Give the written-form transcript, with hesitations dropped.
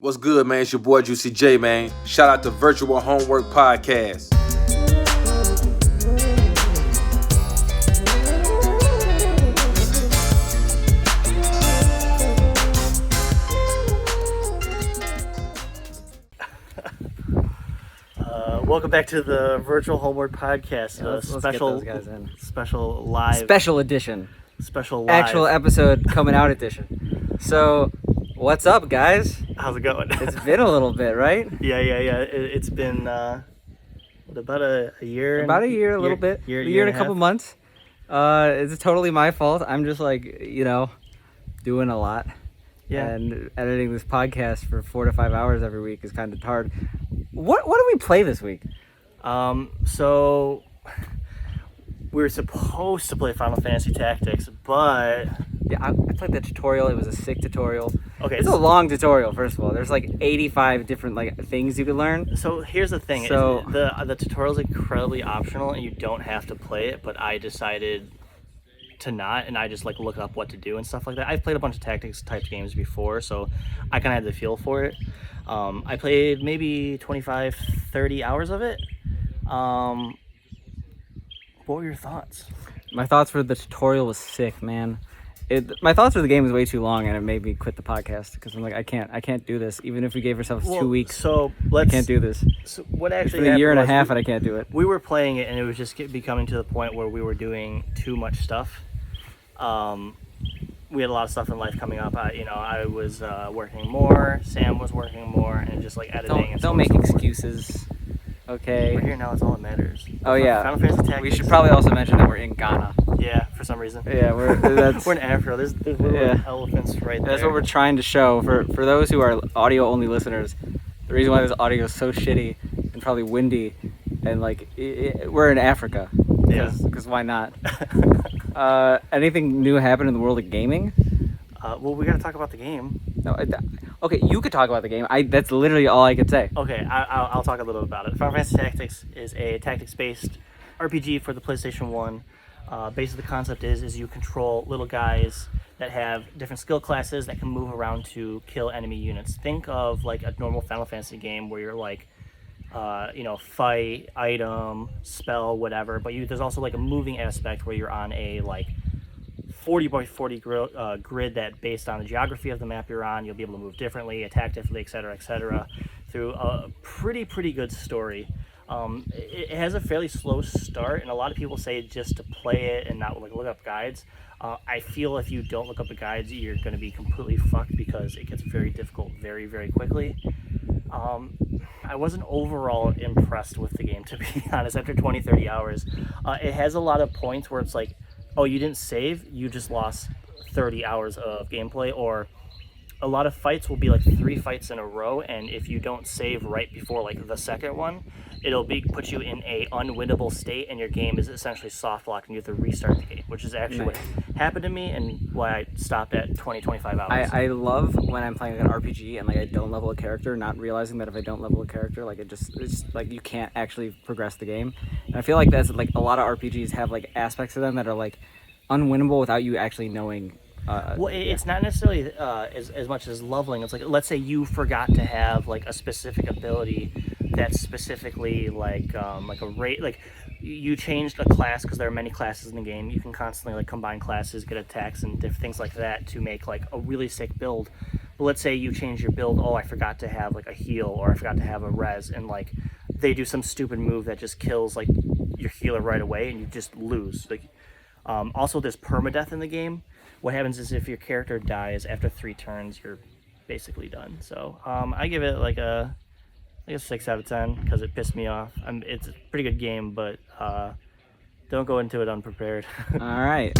What's good, man? It's your boy Juicy J, man. Shout out to Virtual Homework Podcast. Welcome back to the Virtual Homework Podcast. Let's special, get those guys in. special live, Special edition. special live. Actual episode coming out edition. So, what's up, guys? How's it going? It's been a little bit, right? Yeah. It's been about a year. About a year, a little bit. Year a year and a half. couple months. It's totally my fault. I'm just doing a lot. Yeah. And editing this podcast for 4 to 5 hours every week is kind of hard. What do we play this week? So we were supposed to play Final Fantasy Tactics, but Yeah, I played the tutorial. It was a sick tutorial. okay. It's a long tutorial, first of all. There's like 85 different things you can learn. So here's the thing: So- the tutorial is incredibly optional, and you don't have to play it. But I decided to not, and I just look up what to do and stuff like that. I've played a bunch of tactics type games before, so I kind of had the feel for it. I played maybe 25, 30 hours of it. What were your thoughts? My thoughts for the tutorial was sick, man. My thoughts for the game was way too long, and it made me quit the podcast because I'm like, I can't do this. Even if we gave ourselves 2 weeks, So I let's. can't do this. So what It's actually been a year and a happened half, was and I can't do it. we were playing it, and it was just becoming to the point where we were doing too much stuff. We had a lot of stuff in life coming up. I was working more. Sam was working more, and just editing. and so Don't on make and so forth. excuses. Okay. We're here now. It's all that matters. Oh yeah. Final Fantasy Tactics. We should probably also mention that we're in Ghana. Yeah, for some reason. Yeah, that's We're in Africa. There's little Yeah. elephants right there. that's what we're trying to show for those who are audio only listeners. The reason why this audio is so shitty and probably windy, and we're in Africa. Yeah. Because why not? Anything new happened in the world of gaming? Well, we got to talk about the game. No. Okay, you could talk about the game. That's literally all I could say. Okay, I'll talk a little bit about it. Final Fantasy Tactics is a tactics-based RPG for the PlayStation 1. Basically, the concept is you control little guys that have different skill classes that can move around to kill enemy units. Think of a normal Final Fantasy game where you're fight, item, spell, whatever. But there's also a moving aspect where you're on a 40 by 40 grid that, based on the geography of the map you're on, you'll be able to move differently, attack differently, etc., through a pretty good story. It has a fairly slow start, and a lot of people say just to play it and not look up guides. I feel if you don't look up the guides, you're going to be completely fucked because it gets very difficult very quickly. I wasn't overall impressed with the game, to be honest, after 20-30 hours. It has a lot of points where it's oh, you didn't save, you just lost 30 hours of gameplay, or a lot of fights will be 3 fights in a row, and if you don't save right before the second one, it'll put you in a unwinnable state, and your game is essentially soft locked, and you have to restart the game, which is actually what happened to me and why I stopped at 20-25 hours. I love when I'm playing an RPG and I don't level a character, not realizing that if I don't level a character, it's you can't actually progress the game. And I feel like that's a lot of RPGs have aspects of them that are unwinnable without you actually knowing. It's not necessarily as much as leveling. It's let's say you forgot to have a specific ability that's specifically a rate. You changed a class because there are many classes in the game. You can constantly combine classes, get attacks, and different things like that to make a really sick build. But let's say you change your build. Oh, I forgot to have a heal, or I forgot to have a res, and they do some stupid move that just kills your healer right away, and you just lose. Also, there's permadeath in the game. What happens is if your character dies after 3 turns, you're basically done. So I give it a 6 out of 10 because it pissed me off. It's a pretty good game, but don't go into it unprepared. All right.